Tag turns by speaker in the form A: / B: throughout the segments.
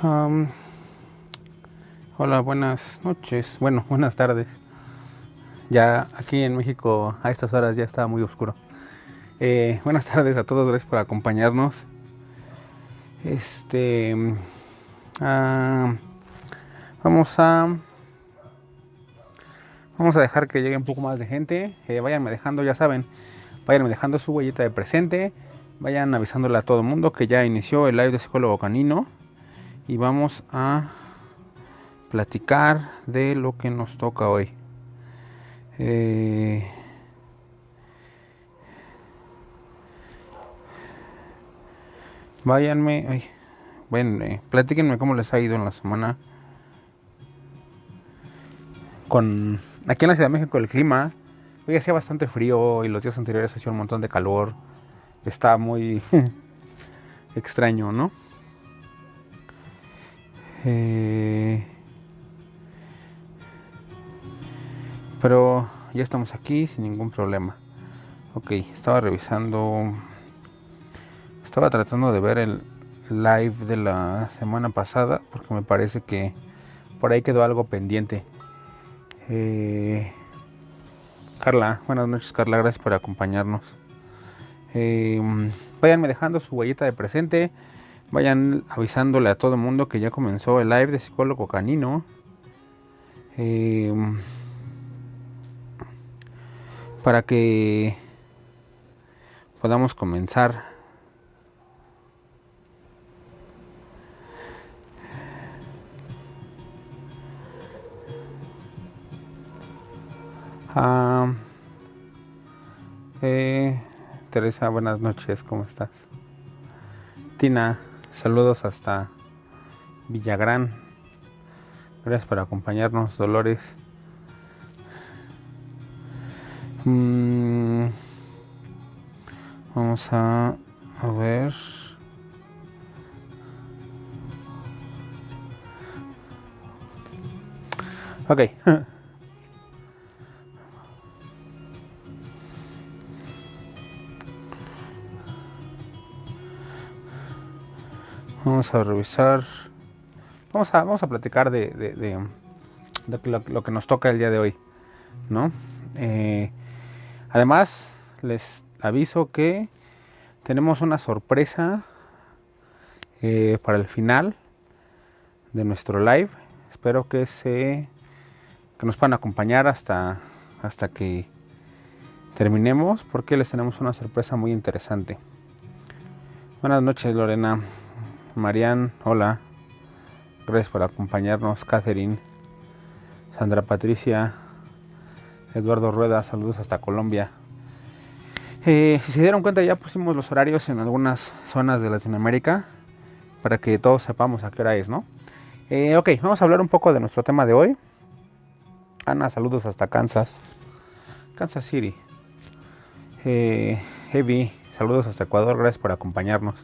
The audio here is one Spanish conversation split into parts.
A: Am, Hola, buenas noches. Bueno, buenas tardes. Ya aquí en México a estas horas ya está muy oscuro. Buenas tardes a todos, gracias por acompañarnos. Este, ah, vamos a vamos a dejar que llegue un poco más de gente. Váyanme dejando, ya saben, váyanme dejando su huellita de presente. Vayan avisándole a todo el mundo que ya inició el live de Psicólogo Canino y vamos a platicar de lo que nos toca hoy. Eh, Váyanme, bueno, platíquenme cómo les ha ido en la semana. Aquí en la Ciudad de México el clima, hoy hacía bastante frío y los días anteriores hacía un montón de calor. Está muy extraño, ¿no? Pero ya estamos aquí sin ningún problema. Ok, estaba tratando de ver el live de la semana pasada porque me parece que por ahí quedó algo pendiente. Carla, buenas noches Carla, gracias por acompañarnos. Váyanme dejando su huellita de presente, vayan avisándole a todo el mundo que ya comenzó el live de Psicólogo Canino. Para que podamos comenzar. Ah, Teresa, buenas noches, ¿cómo estás? Tina, saludos hasta Villagrán. Gracias por acompañarnos, Dolores. Vamos a ver. Ok. Vamos a revisar. Vamos a platicar de lo que nos toca el día de hoy, ¿no? Además, les aviso que tenemos una sorpresa para el final de nuestro live. Espero que nos puedan acompañar hasta que terminemos, porque les tenemos una sorpresa muy interesante. Buenas noches, Lorena. Marian, hola. Gracias por acompañarnos. Catherine, Sandra Patricia, Eduardo Rueda, saludos hasta Colombia. Si se dieron cuenta, ya pusimos los horarios en algunas zonas de Latinoamérica para que todos sepamos a qué hora es, ¿no? Ok, vamos a hablar un poco de nuestro tema de hoy. Ana, saludos hasta Kansas City. Heavy, saludos hasta Ecuador, gracias por acompañarnos.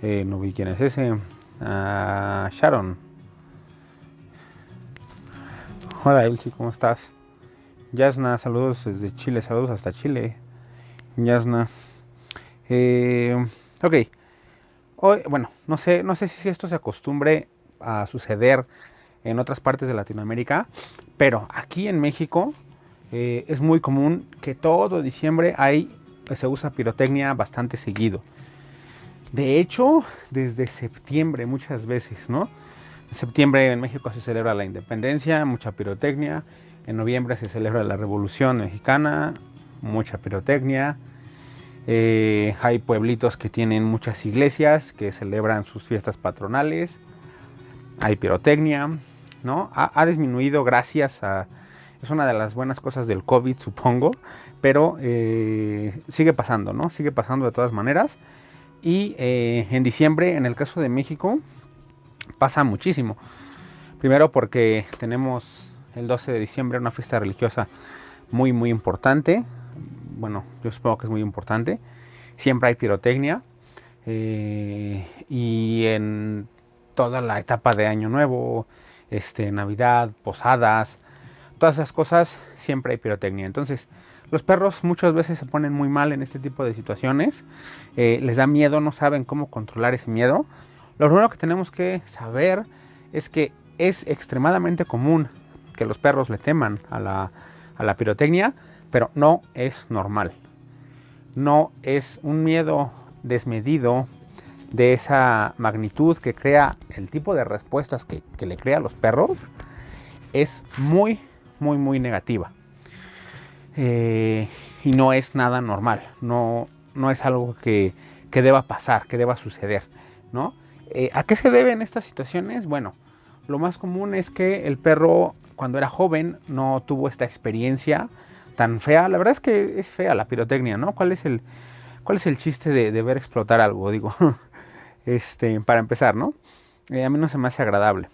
A: No vi quién es ese. Sharon. Hola Elsie, ¿cómo estás? Yasna, saludos desde Chile, saludos hasta Chile. Yasna. Ok. Hoy, bueno, no sé si esto se acostumbre a suceder en otras partes de Latinoamérica, pero aquí en México es muy común que todo diciembre se usa pirotecnia bastante seguido. De hecho, desde septiembre muchas veces, ¿no? En septiembre en México se celebra la independencia, mucha pirotecnia. En noviembre se celebra la Revolución Mexicana, mucha pirotecnia. Hay pueblitos que tienen muchas iglesias que celebran sus fiestas patronales. Hay pirotecnia, ¿no? Ha disminuido gracias a... Es una de las buenas cosas del COVID, supongo, pero sigue pasando, ¿no? Sigue pasando de todas maneras. Y en diciembre, en el caso de México, pasa muchísimo. Primero porque tenemos el 12 de diciembre una fiesta religiosa muy, muy importante. Bueno, yo supongo que es muy importante. Siempre hay pirotecnia. Y en toda la etapa de Año Nuevo, Navidad, posadas, todas esas cosas, siempre hay pirotecnia. Entonces, los perros muchas veces se ponen muy mal en este tipo de situaciones. Les da miedo, no saben cómo controlar ese miedo. Lo primero que tenemos que saber es que es extremadamente común que los perros le teman a la pirotecnia, pero no es normal. No es un miedo desmedido de esa magnitud que crea el tipo de respuestas que le crea a los perros. Es muy, muy, muy negativa. Y no es nada normal. No es algo que deba pasar, que deba suceder, ¿no? ¿A qué se deben estas situaciones? Bueno, lo más común es que el perro, cuando era joven, no tuvo esta experiencia tan fea. La verdad es que es fea la pirotecnia, ¿no? ¿Cuál es el chiste de ver explotar algo? Digo, para empezar, ¿no? A mí no se me hace agradable.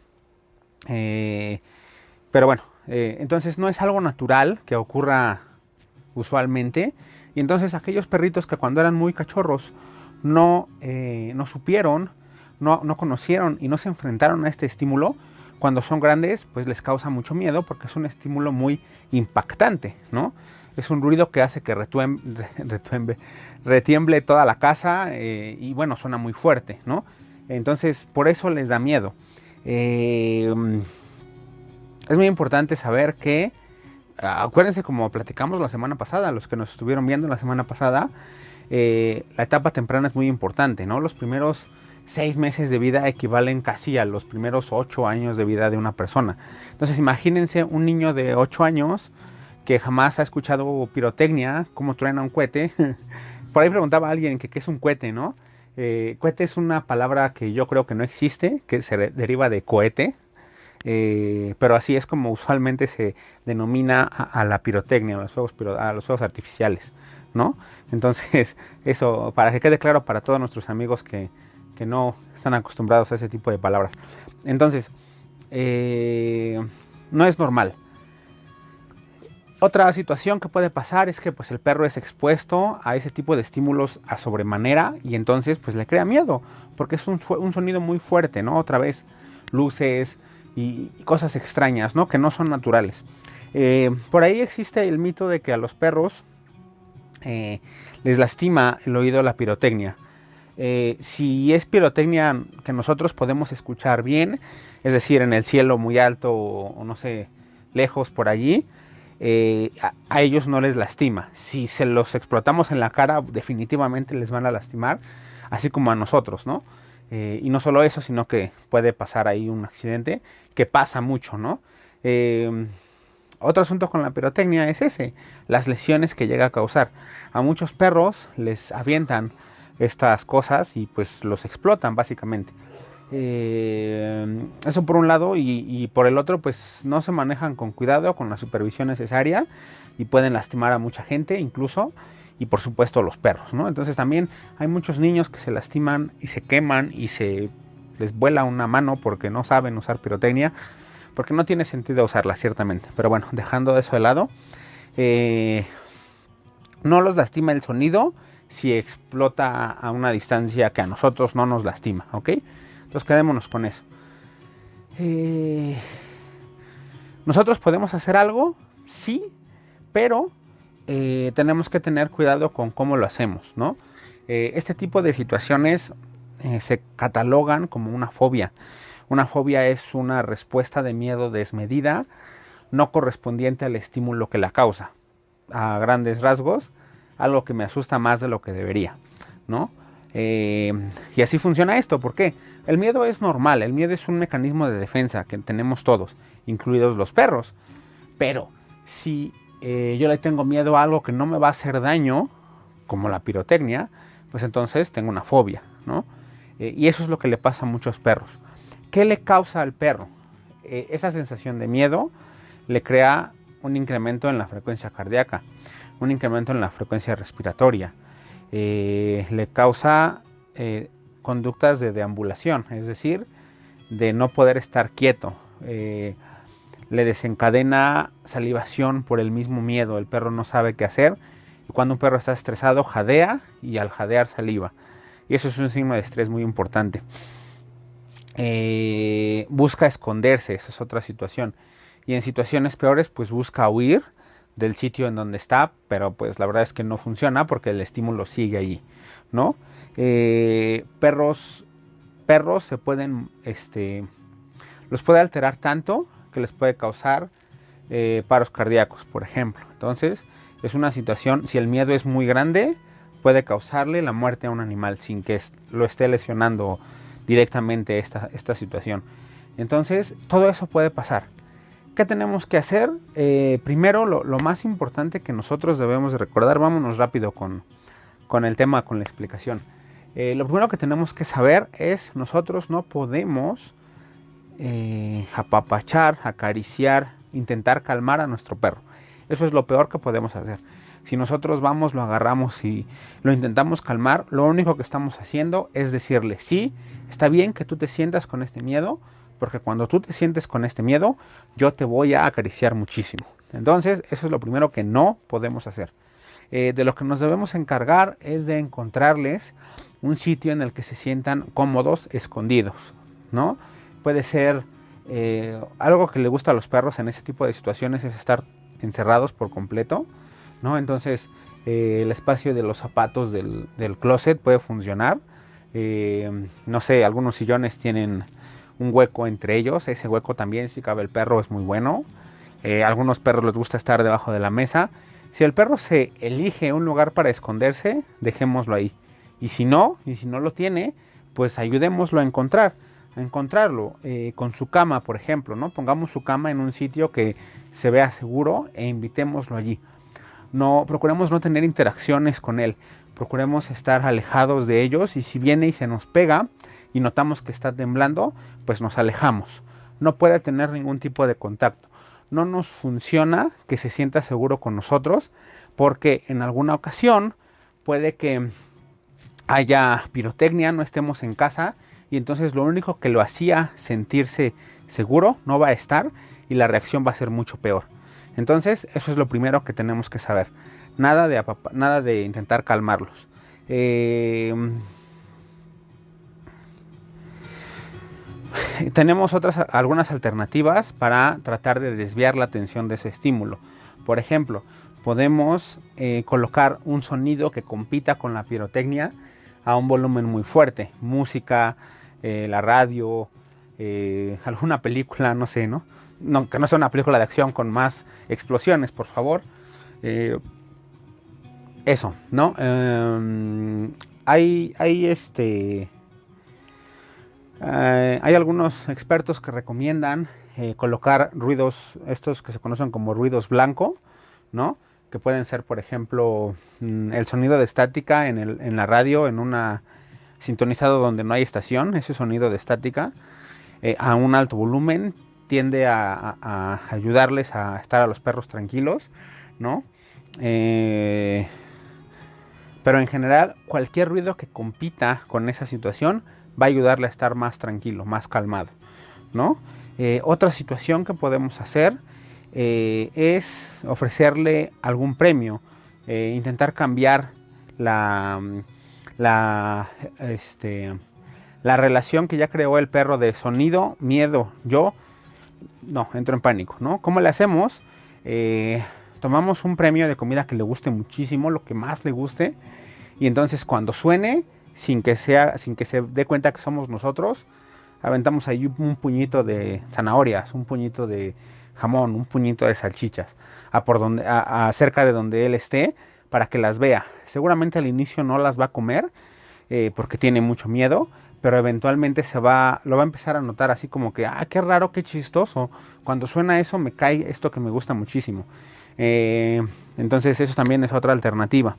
A: Pero bueno, entonces no es algo natural que ocurra usualmente. Y entonces aquellos perritos que cuando eran muy cachorros no supieron, no conocieron y no se enfrentaron a este estímulo, cuando son grandes pues les causa mucho miedo porque es un estímulo muy impactante, ¿no? Es un ruido que hace que retiemble toda la casa y bueno, suena muy fuerte, ¿no? Entonces por eso les da miedo. Es muy importante saber que, acuérdense como platicamos la semana pasada, los que nos estuvieron viendo la semana pasada, la etapa temprana es muy importante, ¿no? Los primeros 6 meses de vida equivalen casi a los primeros 8 años de vida de una persona. Entonces imagínense un niño de 8 años que jamás ha escuchado pirotecnia, cómo truena un cohete. Por ahí preguntaba a alguien que qué es un cohete, ¿no? Cohete es una palabra que yo creo que no existe, que se deriva de cohete. Pero así es como usualmente se denomina a la pirotecnia, a los fuegos artificiales, ¿no? Entonces, eso, para que quede claro para todos nuestros amigos que no están acostumbrados a ese tipo de palabras. Entonces, no es normal. Otra situación que puede pasar es que pues, el perro es expuesto a ese tipo de estímulos a sobremanera y entonces pues le crea miedo, porque es un sonido muy fuerte, ¿no? Otra vez, luces y cosas extrañas, ¿no? Que no son naturales. Por ahí existe el mito de que a los perros les lastima el oído la pirotecnia. Si es pirotecnia que nosotros podemos escuchar bien, es decir, en el cielo muy alto o no sé, lejos por allí, a ellos no les lastima. Si se los explotamos en la cara, definitivamente les van a lastimar, así como a nosotros, ¿no? Y no solo eso, sino que puede pasar ahí un accidente, que pasa mucho, ¿no? Otro asunto con la pirotecnia es ese, las lesiones que llega a causar. A muchos perros les avientan estas cosas y pues los explotan básicamente. Eso por un lado y por el otro pues no se manejan con cuidado, con la supervisión necesaria y pueden lastimar a mucha gente incluso y por supuesto los perros, ¿no? Entonces también hay muchos niños que se lastiman y se queman y se les vuela una mano porque no saben usar pirotecnia, porque no tiene sentido usarla ciertamente, pero bueno, dejando eso de lado, no los lastima el sonido si explota a una distancia que a nosotros no nos lastima, ¿ok? Entonces quedémonos con eso. ¿Nosotros podemos hacer algo? Sí, pero tenemos que tener cuidado con cómo lo hacemos, ¿no? Este tipo de situaciones se catalogan como una fobia. Una fobia es una respuesta de miedo desmedida, no correspondiente al estímulo que la causa. A grandes rasgos, algo que me asusta más de lo que debería, ¿no? Y así funciona esto. ¿Por qué? El miedo es normal, el miedo es un mecanismo de defensa que tenemos todos, incluidos los perros. Pero si yo le tengo miedo a algo que no me va a hacer daño, como la pirotecnia, pues entonces tengo una fobia, ¿no? Y eso es lo que le pasa a muchos perros. ¿Qué le causa al perro? Esa sensación de miedo le crea un incremento en la frecuencia cardíaca, un incremento en la frecuencia respiratoria, le causa conductas de deambulación, es decir, de no poder estar quieto, le desencadena salivación por el mismo miedo, el perro no sabe qué hacer, y cuando un perro está estresado jadea y al jadear saliva, y eso es un signo de estrés muy importante. Busca esconderse, esa es otra situación, y en situaciones peores pues busca huir del sitio en donde está, pero pues la verdad es que no funciona porque el estímulo sigue allí, ¿no? Perros perros los puede alterar tanto que les puede causar paros cardíacos, por ejemplo. Entonces, es una situación, si el miedo es muy grande, puede causarle la muerte a un animal sin que lo esté lesionando directamente esta situación. Entonces, todo eso puede pasar. ¿Qué tenemos que hacer? Primero, lo más importante que nosotros debemos de recordar, vámonos rápido con el tema, con la explicación. Lo primero que tenemos que saber es, nosotros no podemos apapachar, acariciar, intentar calmar a nuestro perro. Eso es lo peor que podemos hacer. Si nosotros vamos, lo agarramos y lo intentamos calmar, lo único que estamos haciendo es decirle, sí, está bien que tú te sientas con este miedo, porque cuando tú te sientes con este miedo, yo te voy a acariciar muchísimo. Entonces, eso es lo primero que no podemos hacer. De lo que nos debemos encargar es de encontrarles un sitio en el que se sientan cómodos, escondidos, ¿no? Puede ser algo que le gusta a los perros en ese tipo de situaciones es estar encerrados por completo, ¿no? Entonces, el espacio de los zapatos del closet puede funcionar. No sé, algunos sillones tienen un hueco entre ellos. Ese hueco también, si cabe el perro, es muy bueno. A algunos perros les gusta estar debajo de la mesa. Si el perro se elige un lugar para esconderse, dejémoslo ahí. Y si no lo tiene, pues ayudémoslo a encontrarlo con su cama, por ejemplo, ¿no? Pongamos su cama en un sitio que se vea seguro e invitémoslo allí. Procuremos no tener interacciones con él. Procuremos estar alejados de ellos y si viene y se nos pega y notamos que está temblando, pues nos alejamos. No puede tener ningún tipo de contacto. No nos funciona que se sienta seguro con nosotros porque en alguna ocasión puede que haya pirotecnia, no estemos en casa y entonces lo único que lo hacía sentirse seguro no va a estar y la reacción va a ser mucho peor. Entonces eso es lo primero que tenemos que saber. Nada de intentar calmarlos. Tenemos algunas alternativas para tratar de desviar la atención de ese estímulo. Por ejemplo, podemos colocar un sonido que compita con la pirotecnia a un volumen muy fuerte. Música, la radio, alguna película, no sé, ¿no? Que no sea una película de acción con más explosiones, por favor. Eso, ¿no? Hay algunos expertos que recomiendan colocar ruidos, estos que se conocen como ruidos blanco, ¿no? Que pueden ser, por ejemplo, el sonido de estática en la radio, en una sintonizado donde no hay estación, ese sonido de estática a un alto volumen tiende a ayudarles a estar a los perros tranquilos, ¿no? Pero en general, cualquier ruido que compita con esa situación va a ayudarle a estar más tranquilo, más calmado, ¿no? Otra situación que podemos hacer es ofrecerle algún premio, intentar cambiar la relación que ya creó el perro de sonido, miedo, yo no, entro en pánico, ¿no? ¿Cómo le hacemos? Tomamos un premio de comida que le guste muchísimo, lo que más le guste, y entonces cuando suene, sin que se dé cuenta que somos nosotros, aventamos ahí un puñito de zanahorias, un puñito de jamón, un puñito de salchichas, cerca de donde él esté, para que las vea. Seguramente al inicio no las va a comer, porque tiene mucho miedo, pero eventualmente lo va a empezar a notar así como que, qué raro, qué chistoso, cuando suena eso me cae esto que me gusta muchísimo. Entonces eso también es otra alternativa.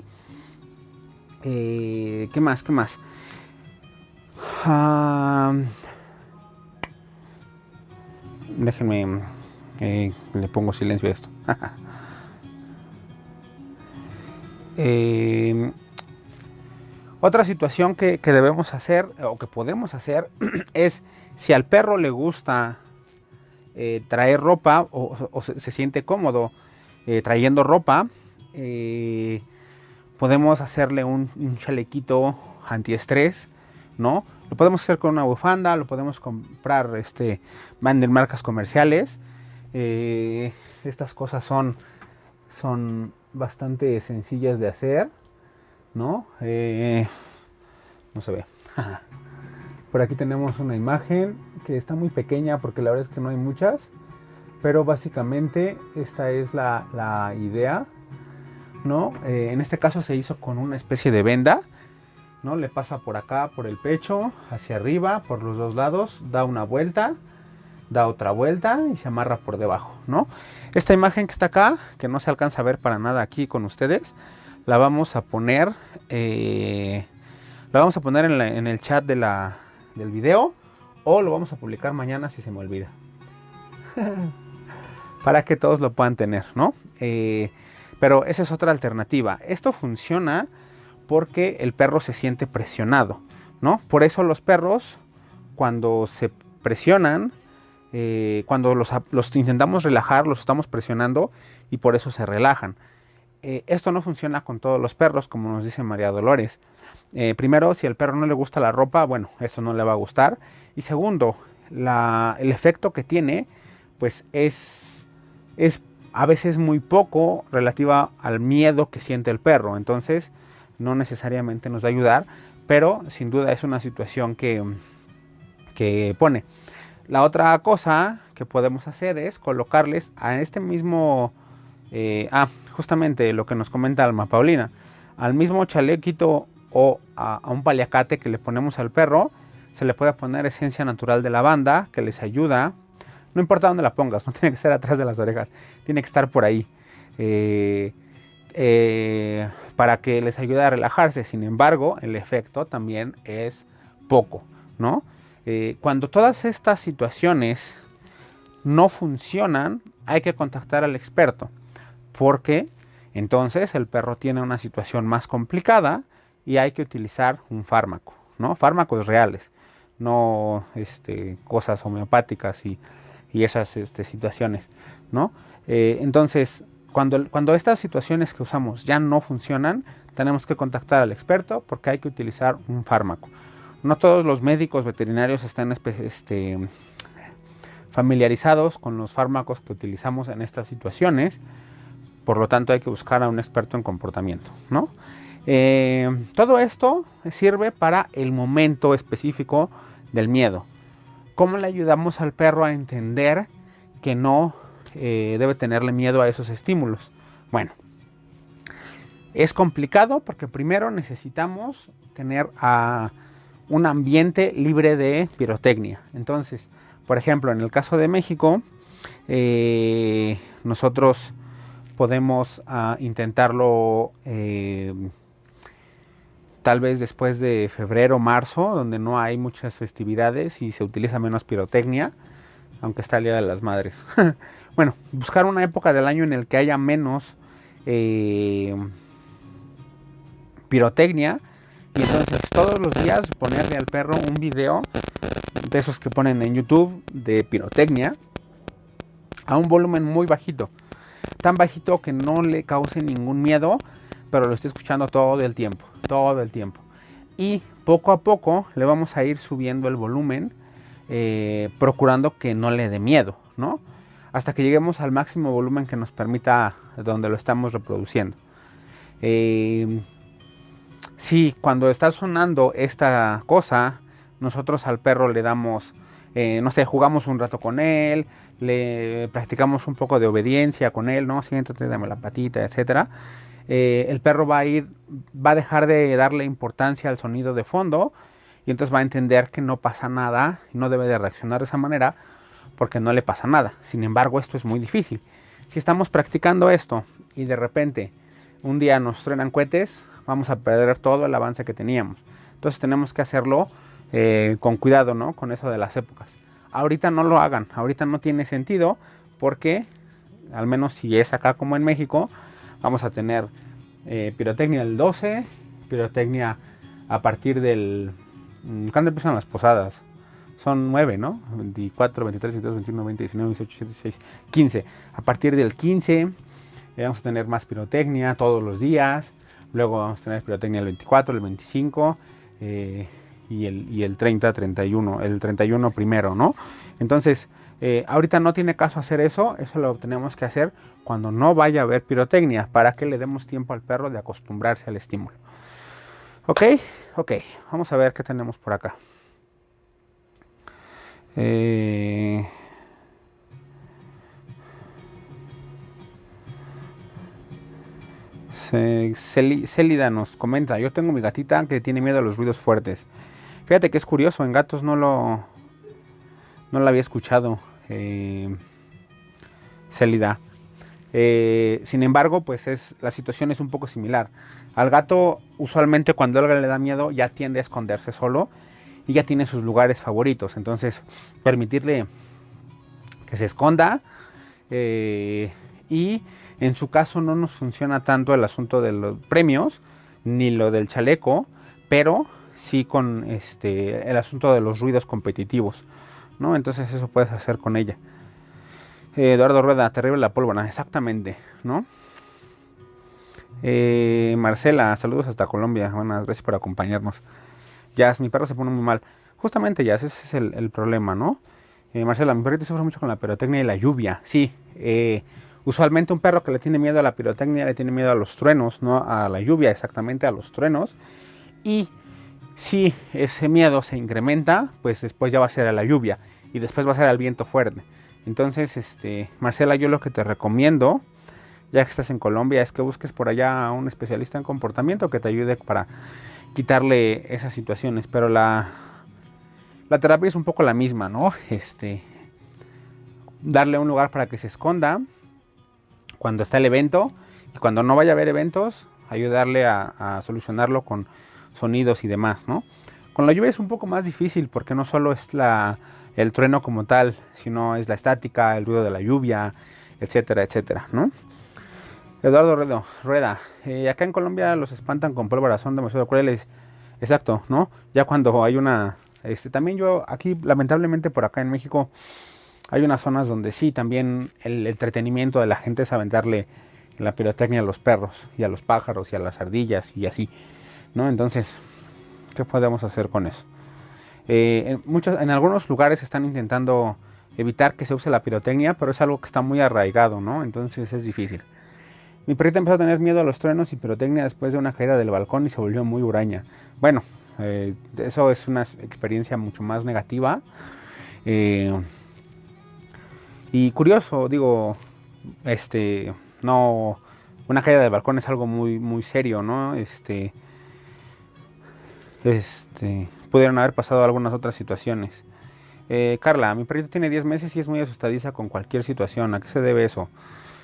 A: ¿Qué más? Déjenme, le pongo silencio a esto. Otra situación que debemos hacer o que podemos hacer es si al perro le gusta traer ropa o se siente cómodo trayendo ropa, podemos hacerle un chalequito antiestrés, ¿no? Lo podemos hacer con una bufanda, lo podemos comprar, venden marcas comerciales. Estas cosas son bastante sencillas de hacer, ¿no? No se ve. Por aquí tenemos una imagen que está muy pequeña porque la verdad es que no hay muchas, pero básicamente esta es la idea, ¿no? En este caso se hizo con una especie de venda, ¿no? Le pasa por acá, por el pecho, hacia arriba, por los dos lados, da una vuelta, da otra vuelta y se amarra por debajo, ¿no? Esta imagen que está acá, que no se alcanza a ver para nada aquí con ustedes, la vamos a poner, en el chat del video, o lo vamos a publicar mañana si se me olvida. Para que todos lo puedan tener, ¿no? Pero esa es otra alternativa. Esto funciona porque el perro se siente presionado, ¿no? Por eso los perros, cuando se presionan, cuando los intentamos relajar, los estamos presionando y por eso se relajan. Esto no funciona con todos los perros, como nos dice María Dolores. Primero, si al perro no le gusta la ropa, bueno, eso no le va a gustar. Y segundo, el efecto que tiene, pues es a veces muy poco relativa al miedo que siente el perro. Entonces, no necesariamente nos va a ayudar, pero sin duda es una situación que pone. La otra cosa que podemos hacer es colocarles a este mismo, justamente lo que nos comenta Alma Paulina, al mismo chalequito o a un paliacate que le ponemos al perro, se le puede poner esencia natural de lavanda que les ayuda. No importa dónde la pongas, no tiene que ser atrás de las orejas, tiene que estar por ahí, para que les ayude a relajarse. Sin embargo, el efecto también es poco, ¿no? Cuando todas estas situaciones no funcionan, hay que contactar al experto, porque entonces el perro tiene una situación más complicada y hay que utilizar un fármaco, ¿no? Fármacos reales, no cosas homeopáticas y esas situaciones, ¿no? Entonces, cuando estas situaciones que usamos ya no funcionan, tenemos que contactar al experto porque hay que utilizar un fármaco. No todos los médicos veterinarios están familiarizados con los fármacos que utilizamos en estas situaciones, por lo tanto hay que buscar a un experto en comportamiento, ¿no? Todo esto sirve para el momento específico del miedo. ¿Cómo le ayudamos al perro a entender que no debe tenerle miedo a esos estímulos? Bueno, es complicado porque primero necesitamos tener un ambiente libre de pirotecnia. Entonces, por ejemplo, en el caso de México, nosotros podemos intentarlo tal vez después de febrero, marzo, donde no hay muchas festividades y se utiliza menos pirotecnia, aunque está el Día de las Madres. Bueno, buscar una época del año en el que haya menos pirotecnia, y entonces todos los días ponerle al perro un video de esos que ponen en YouTube de pirotecnia a un volumen muy bajito, tan bajito que no le cause ningún miedo, pero lo esté escuchando todo el tiempo, y poco a poco le vamos a ir subiendo el volumen, procurando que no le dé miedo, ¿no? Hasta que lleguemos al máximo volumen que nos permita donde lo estamos reproduciendo. Si cuando está sonando esta cosa, nosotros al perro le damos, no sé, jugamos un rato con él, le practicamos un poco de obediencia con él, ¿no? Siéntate, dame la patita, etcétera. El perro va a dejar de darle importancia al sonido de fondo y entonces va a entender que no pasa nada y no debe de reaccionar de esa manera porque no le pasa nada. Sin embargo, esto es muy difícil. Si estamos practicando esto y de repente un día nos truenan cohetes, vamos a perder todo el avance que teníamos. Entonces tenemos que hacerlo con cuidado, ¿no? Con eso de las épocas. Ahorita no lo hagan, ahorita no tiene sentido porque, al menos si es acá como en México, vamos a tener pirotecnia el 12, pirotecnia a partir del... ¿Cuándo empiezan las posadas? Son 9, ¿no? 24, 23, 22, 21, 20, 19, 18, 16, 15. A partir del 15 vamos a tener más pirotecnia todos los días. Luego vamos a tener pirotecnia el 24, el 25 y el 30, 31. El 31 primero, ¿no? Entonces, ahorita no tiene caso hacer eso. Eso lo tenemos que hacer cuando no vaya a haber pirotecnia, para que le demos tiempo al perro de acostumbrarse al estímulo. ¿Ok? Ok. Vamos a ver qué tenemos por acá. Eh, Célida nos comenta, yo tengo mi gatita que tiene miedo a los ruidos fuertes. Fíjate que es curioso, en gatos no lo había escuchado, Célida. Sin embargo, pues la situación es un poco similar. Al gato, usualmente cuando algo le da miedo, ya tiende a esconderse solo y ya tiene sus lugares favoritos. Entonces, permitirle que se esconda, y en su caso no nos funciona tanto el asunto de los premios ni lo del chaleco, pero sí con el asunto de los ruidos competitivos, ¿no? Entonces eso puedes hacer con ella. Eduardo Rueda, terrible la pólvora, exactamente, ¿no? Marcela, saludos hasta Colombia, buenas, gracias por acompañarnos. Jazz, mi perro se pone muy mal. Justamente, Jazz, ese es el problema, ¿no? Marcela, mi perrito sufre mucho con la pirotecnia y la lluvia. Sí, usualmente un perro que le tiene miedo a la pirotecnia le tiene miedo a los truenos, no a la lluvia, exactamente a los truenos. Y si ese miedo se incrementa, pues después ya va a ser a la lluvia y después va a ser al viento fuerte. Entonces, Marcela, yo lo que te recomiendo, ya que estás en Colombia, es que busques por allá a un especialista en comportamiento que te ayude para quitarle esas situaciones. Pero la terapia es un poco la misma, ¿no? Darle un lugar para que se esconda cuando está el evento, y cuando no vaya a haber eventos, ayudarle a solucionarlo con sonidos y demás, ¿no? Con la lluvia es un poco más difícil porque no solo es el trueno como tal, sino es la estática, el ruido de la lluvia, etcétera, etcétera, ¿no? Eduardo Rueda, acá en Colombia los espantan con pólvora, son demasiado crueles. Exacto, ¿no? Ya cuando hay una... también yo aquí, lamentablemente por acá en México, hay unas zonas donde sí, también el entretenimiento de la gente es aventarle la pirotecnia a los perros y a los pájaros y a las ardillas y así, ¿no? Entonces, ¿qué podemos hacer con eso? En algunos lugares están intentando evitar que se use la pirotecnia, pero es algo que está muy arraigado, ¿no? Entonces es difícil. Mi perrita empezó a tener miedo a los truenos y pirotecnia después de una caída del balcón y se volvió muy huraña. Bueno, eso es una experiencia mucho más negativa. Y curioso, digo, no, una caída del balcón es algo muy, muy serio, ¿no? Pudieron haber pasado algunas otras situaciones. Carla, mi perrito tiene 10 meses y es muy asustadiza con cualquier situación. ¿A qué se debe eso?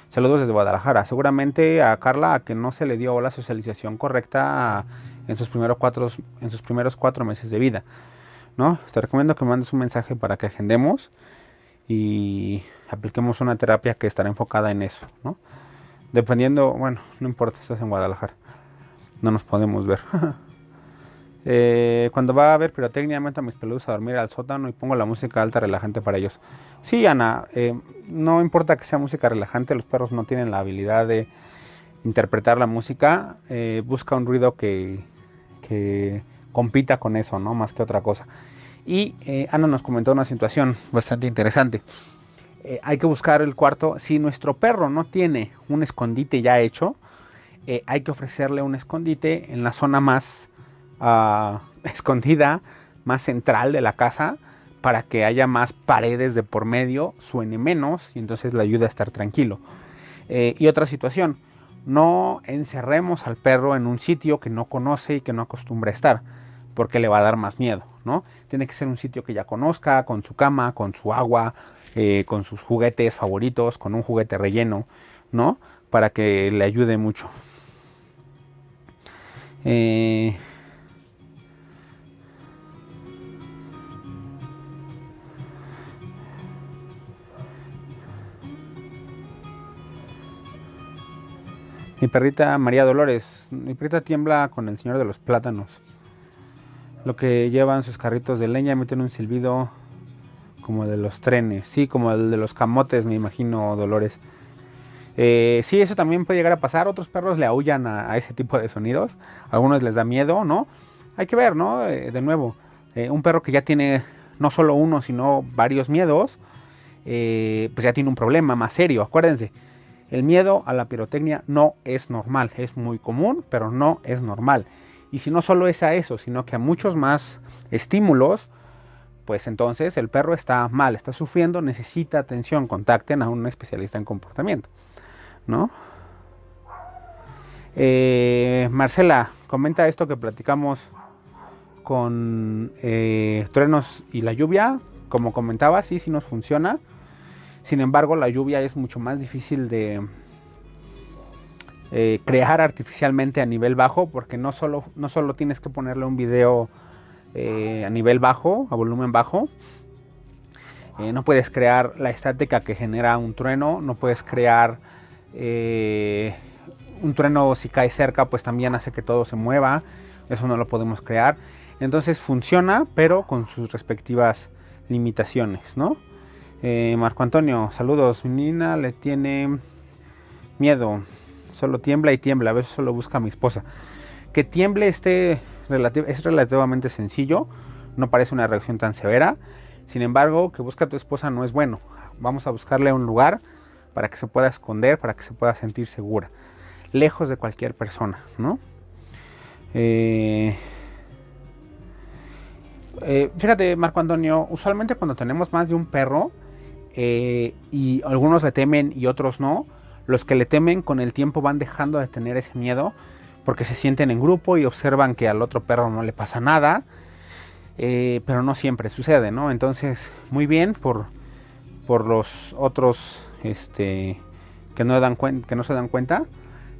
A: Saludos desde Guadalajara. Seguramente a Carla a que no se le dio la socialización correcta en sus primeros 4 meses de vida, ¿no? Te recomiendo que me mandes un mensaje para que agendemos y apliquemos una terapia que estará enfocada en eso, ¿no? Dependiendo, bueno, no importa, estás en Guadalajara, no nos podemos ver. Cuando va a haber pirotecnia, meto a mis peludos a dormir al sótano y pongo la música alta relajante para ellos. Sí, Ana, no importa que sea música relajante, los perros no tienen la habilidad de interpretar la música. Busca un ruido que compita con eso, ¿no? Más que otra cosa. Y Ana nos comentó una situación bastante interesante. Hay que buscar el cuarto. Si nuestro perro no tiene un escondite ya hecho, hay que ofrecerle un escondite en la zona más escondida, más central de la casa, para que haya más paredes de por medio, suene menos y entonces le ayuda a estar tranquilo. Y otra situación, no encerremos al perro en un sitio que no conoce y que no acostumbra a estar, porque le va a dar más miedo, ¿no? Tiene que ser un sitio que ya conozca, con su cama, con su agua, con sus juguetes favoritos, con un juguete relleno, ¿no? Para que le ayude mucho. Mi perrita María Dolores, mi perrita tiembla con el señor de los plátanos. Lo que llevan sus carritos de leña, meten un silbido como de los trenes, sí, como el de los camotes, me imagino, Dolores. Sí, eso también puede llegar a pasar. Otros perros le aúllan a ese tipo de sonidos. A algunos les da miedo, ¿no? Hay que ver, ¿no? De nuevo, un perro que ya tiene no solo uno, sino varios miedos, pues ya tiene un problema más serio. Acuérdense, el miedo a la pirotecnia no es normal. Es muy común, pero no es normal. Y si no solo es a eso, sino que a muchos más estímulos, pues entonces el perro está mal, está sufriendo, necesita atención, contacten a un especialista en comportamiento, ¿no? Marcela, comenta esto que platicamos con truenos y la lluvia. Como comentaba, sí nos funciona. Sin embargo, la lluvia es mucho más difícil de crear artificialmente a nivel bajo, porque no solo tienes que ponerle un video a nivel bajo, a volumen bajo. No puedes crear la estática que genera un trueno, no puedes crear un trueno si cae cerca, pues también hace que todo se mueva, eso no lo podemos crear. Entonces funciona, pero con sus respectivas limitaciones, ¿no? Marco Antonio, saludos. Mi niña le tiene miedo, solo tiembla y tiembla, a veces solo busca a mi esposa. Que tiemble es relativamente sencillo, no parece una reacción tan severa. Sin embargo, que busque a tu esposa no es bueno. Vamos a buscarle un lugar para que se pueda esconder, para que se pueda sentir segura, lejos de cualquier persona, ¿no? Fíjate, Marco Antonio, usualmente cuando tenemos más de un perro y algunos le temen y otros no, los que le temen con el tiempo van dejando de tener ese miedo porque se sienten en grupo y observan que al otro perro no le pasa nada, pero no siempre sucede, ¿no? Entonces, muy bien por los otros que no se dan cuenta.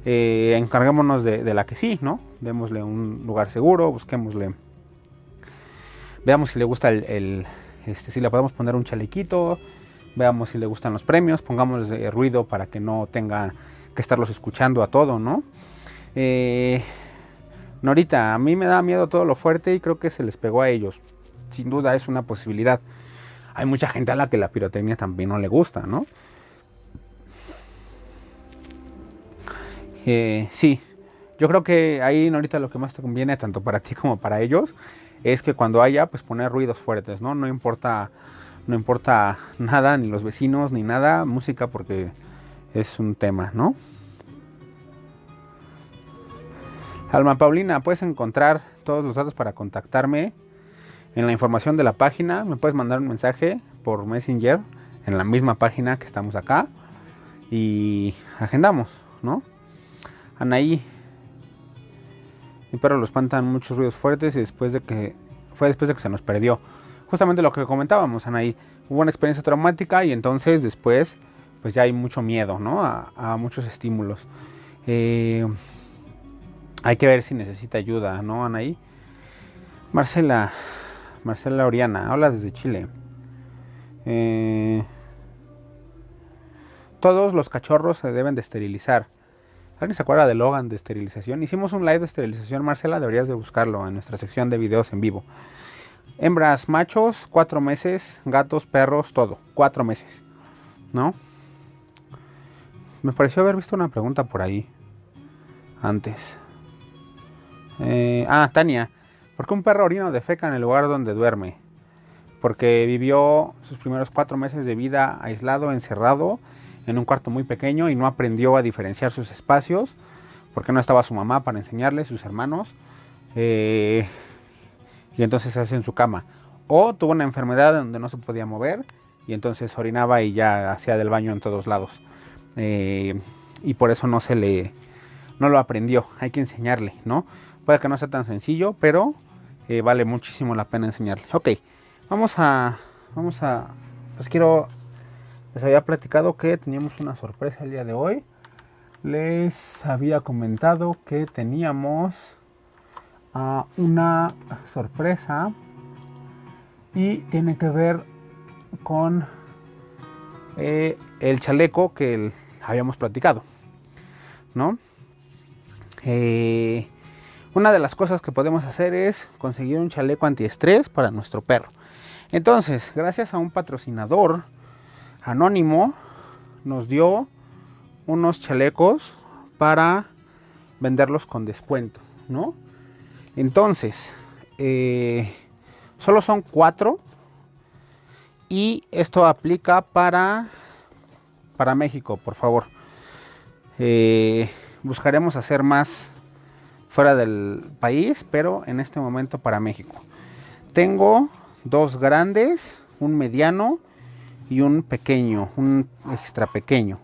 A: Encarguémonos de la que sí, ¿no? Démosle un lugar seguro, veamos si le gusta si le podemos poner un chalequito, veamos si le gustan los premios, pongámosle ruido para que no tenga que estarlos escuchando a todo, ¿no? Norita, a mí me da miedo todo lo fuerte y creo que se les pegó a ellos. Sin duda es una posibilidad. Hay mucha gente a la que la pirotecnia también no le gusta, ¿no? Sí, yo creo que ahí, Norita, lo que más te conviene, tanto para ti como para ellos, es que cuando haya, pues poner ruidos fuertes, ¿no? No importa nada, ni los vecinos, ni nada, música, porque es un tema, ¿no? Alma Paulina, puedes encontrar todos los datos para contactarme en la información de la página. Me puedes mandar un mensaje por Messenger en la misma página que estamos acá y agendamos, ¿no? Anaí, mi perro lo espantan muchos ruidos fuertes y después de que se nos perdió. Justamente lo que comentábamos, Anaí, hubo una experiencia traumática y entonces después pues ya hay mucho miedo, ¿no? A muchos estímulos. Hay que ver si necesita ayuda, ¿no, Anaí? Marcela Oriana, habla desde Chile. Todos los cachorros se deben de esterilizar. ¿Alguien se acuerda de Logan de esterilización? Hicimos un live de esterilización, Marcela, deberías de buscarlo en nuestra sección de videos en vivo. Hembras, machos, 4 meses, gatos, perros, todo, 4 meses, ¿no? Me pareció haber visto una pregunta por ahí antes. Tania, ¿por qué un perro orina o defeca en el lugar donde duerme? Porque vivió sus primeros 4 meses de vida aislado, encerrado, en un cuarto muy pequeño y no aprendió a diferenciar sus espacios, porque no estaba su mamá para enseñarle, sus hermanos, y entonces se hace en su cama. O tuvo una enfermedad donde no se podía mover y entonces orinaba y ya hacía del baño en todos lados. Y por eso no lo aprendió, hay que enseñarle, ¿no? Puede que no sea tan sencillo, pero vale muchísimo la pena enseñarle. Ok, les había platicado que teníamos una sorpresa el día de hoy. Les había comentado que teníamos una sorpresa y tiene que ver con el chaleco que habíamos platicado, ¿no? Una de las cosas que podemos hacer es conseguir un chaleco antiestrés para nuestro perro. Entonces, gracias a un patrocinador anónimo, nos dio unos chalecos para venderlos con descuento, ¿no? Entonces, solo son 4 y esto aplica para México, por favor. Buscaremos hacer más fuera del país, pero en este momento para México. Tengo 2 grandes, un mediano y un pequeño, un extra pequeño.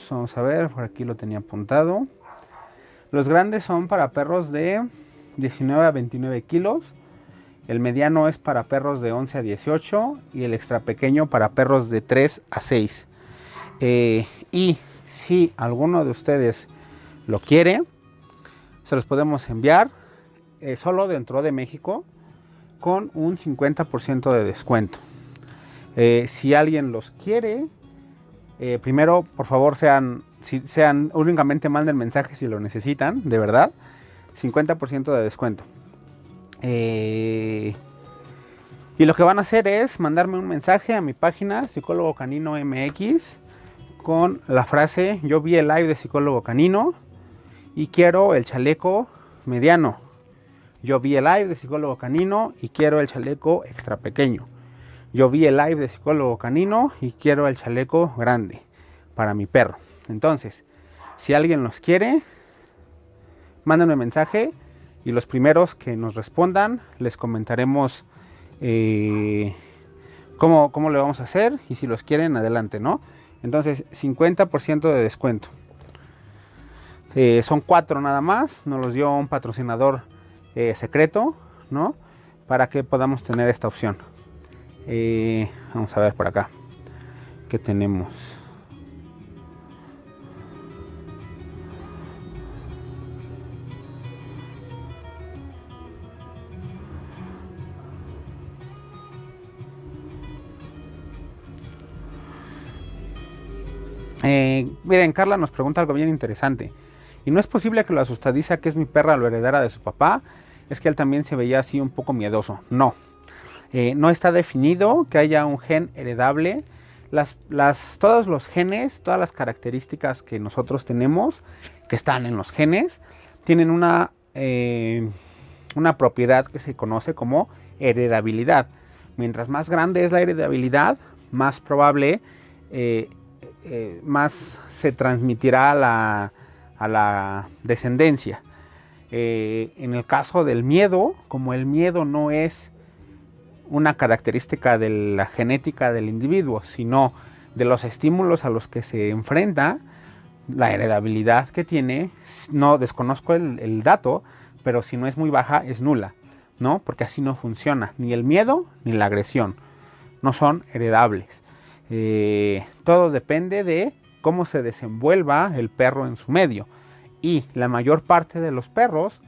A: Vamos a ver, por aquí lo tenía apuntado. Los grandes son para perros de 19 a 29 kilos. El mediano es para perros de 11 a 18 y el extra pequeño para perros de 3 a 6. Y si alguno de ustedes lo quiere, se los podemos enviar solo dentro de México con un 50% de descuento. Si alguien los quiere, primero por favor únicamente manden mensaje si lo necesitan, de verdad, 50% de descuento. Y lo que van a hacer es mandarme un mensaje a mi página Psicólogo Canino MX con la frase: yo vi el live de Psicólogo Canino y quiero el chaleco mediano. Yo vi el live de Psicólogo Canino y quiero el chaleco extra pequeño. Yo vi el live de Psicólogo Canino y quiero el chaleco grande para mi perro. Entonces, si alguien los quiere, mándenme un mensaje y los primeros que nos respondan les comentaremos cómo le vamos a hacer, y si los quieren, adelante, ¿no? Entonces, 50% de descuento. Son 4 nada más, nos los dio un patrocinador secreto, ¿no? Para que podamos tener esta opción. Vamos a ver por acá qué tenemos. Miren, Carla nos pregunta algo bien interesante. Y no es posible que lo asustadiza que es mi perra lo heredara de su papá. Es que él también se veía así un poco miedoso. No. No está definido que haya un gen heredable. Todos los genes, todas las características que nosotros tenemos, que están en los genes, tienen una propiedad que se conoce como heredabilidad. Mientras más grande es la heredabilidad, más probable, más se transmitirá a la descendencia. En el caso del miedo, como el miedo no es una característica de la genética del individuo, sino de los estímulos a los que se enfrenta, la heredabilidad que tiene, no desconozco el dato, pero si no es muy baja, es nula, ¿no? Porque así no funciona, ni el miedo ni la agresión, no son heredables. Todo depende de cómo se desenvuelva el perro en su medio. Y la mayor parte de los perros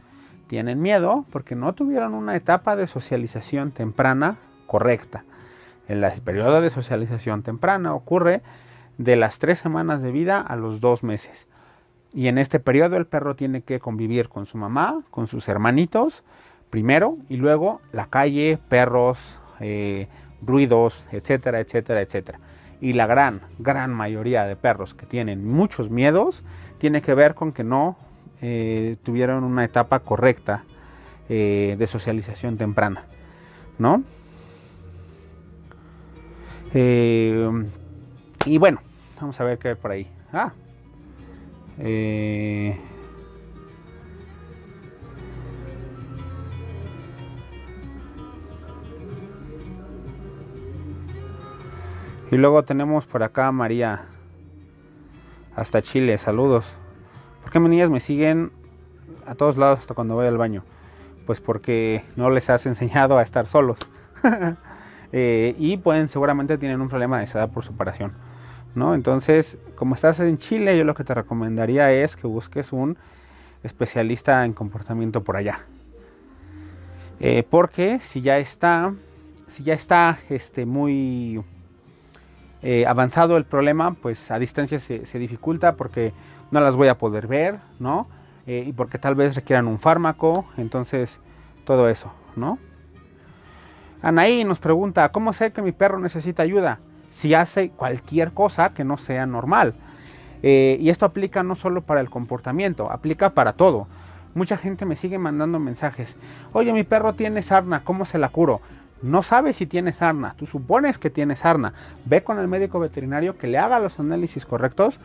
A: tienen miedo porque no tuvieron una etapa de socialización temprana correcta. El periodo de socialización temprana ocurre de las 3 semanas de vida a los 2 meses. Y en este periodo el perro tiene que convivir con su mamá, con sus hermanitos, primero, y luego la calle, perros, ruidos, etcétera, etcétera, etcétera. Y la gran mayoría de perros que tienen muchos miedos tiene que ver con que no tuvieron una etapa correcta de socialización temprana, ¿no? Y bueno, vamos a ver qué hay por ahí. Y luego tenemos por acá a María, hasta Chile, saludos. ¿Por qué mis niñas me siguen a todos lados hasta cuando voy al baño? Pues porque no les has enseñado a estar solos. Y seguramente tienen un problema de ansiedad por separación, ¿no? Entonces, como estás en Chile, yo lo que te recomendaría es que busques un especialista en comportamiento por allá. Porque si ya está muy avanzado el problema, pues a distancia se dificulta porque no las voy a poder ver, ¿no? Y porque tal vez requieran un fármaco, entonces todo eso, ¿no? Anaí nos pregunta, ¿cómo sé que mi perro necesita ayuda? Si hace cualquier cosa que no sea normal. Y esto aplica no solo para el comportamiento, aplica para todo. Mucha gente me sigue mandando mensajes. Oye, mi perro tiene sarna, ¿cómo se la curo? No sabes si tiene sarna, tú supones que tiene sarna. Ve con el médico veterinario que le haga los análisis correctos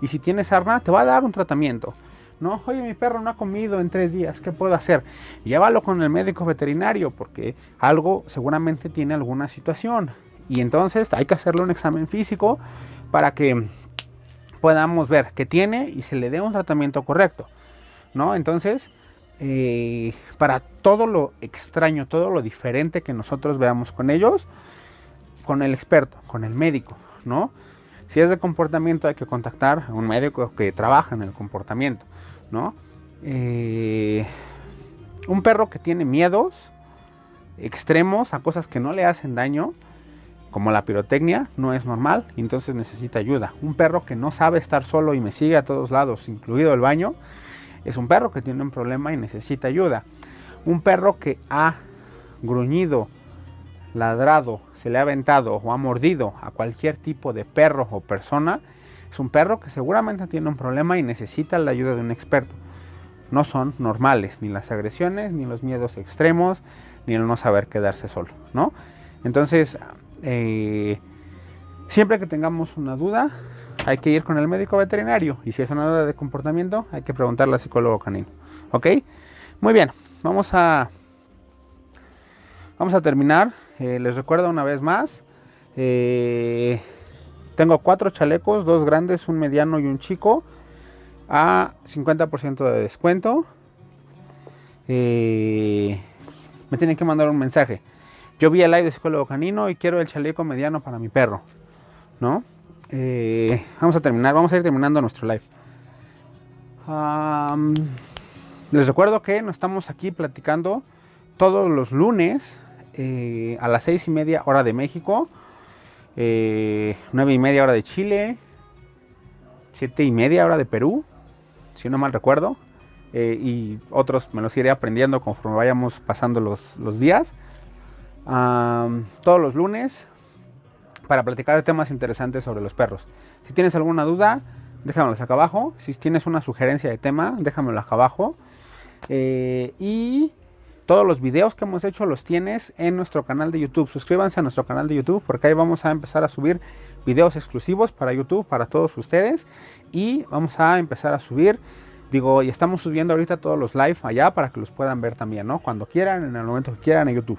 A: y si tiene sarna te va a dar un tratamiento. ¿no? Oye, mi perro no ha comido en 3 días, ¿qué puedo hacer? Llévalo con el médico veterinario porque algo seguramente tiene alguna situación. Y entonces hay que hacerle un examen físico para que podamos ver qué tiene y se le dé un tratamiento correcto, ¿no? Entonces, para todo lo extraño, todo lo diferente que nosotros veamos con ellos, con el experto, con el médico, ¿no? Si es de comportamiento hay que contactar a un médico que trabaja en el comportamiento, ¿no? Un perro que tiene miedos extremos a cosas que no le hacen daño, como la pirotecnia, no es normal y entonces necesita ayuda. Un perro que no sabe estar solo y me sigue a todos lados, incluido el baño, es un perro que tiene un problema y necesita ayuda. Un perro que ha gruñido, ladrado, se le ha aventado o ha mordido a cualquier tipo de perro o persona, es un perro que seguramente tiene un problema y necesita la ayuda de un experto. No son normales ni las agresiones, ni los miedos extremos, ni el no saber quedarse solo, ¿no? Entonces, siempre que tengamos una duda, hay que ir con el médico veterinario. Y si es una duda de comportamiento, hay que preguntarle al psicólogo canino. ¿Ok? Muy bien, vamos a terminar. Les recuerdo una vez más. Tengo 4 chalecos, 2 grandes, un mediano y un chico, a 50% de descuento. Me tienen que mandar un mensaje. Yo vi el live de psicólogo canino y quiero el chaleco mediano para mi perro, ¿no? Vamos a ir terminando nuestro live. Les recuerdo que nos estamos aquí platicando todos los lunes a las 6:30 hora de México, 9:30 hora de Chile, 7:30 hora de Perú, si no mal recuerdo, y otros me los iré aprendiendo conforme vayamos pasando los días. Todos los lunes para platicar de temas interesantes sobre los perros. Si tienes alguna duda, déjamelos acá abajo. Si tienes una sugerencia de tema, déjamelo acá abajo. Y todos los videos que hemos hecho los tienes en nuestro canal de YouTube. Suscríbanse a nuestro canal de YouTube porque ahí vamos a empezar a subir videos exclusivos para YouTube, para todos ustedes. Y vamos a empezar a subir, y estamos subiendo ahorita todos los live allá para que los puedan ver también, ¿no? Cuando quieran, en el momento que quieran en YouTube.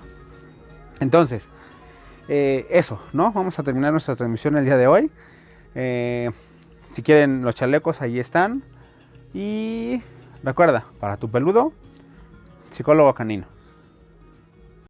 A: Entonces, eso, ¿no? Vamos a terminar nuestra transmisión el día de hoy. Si quieren los chalecos, ahí están. Y recuerda, para tu peludo, psicólogo canino.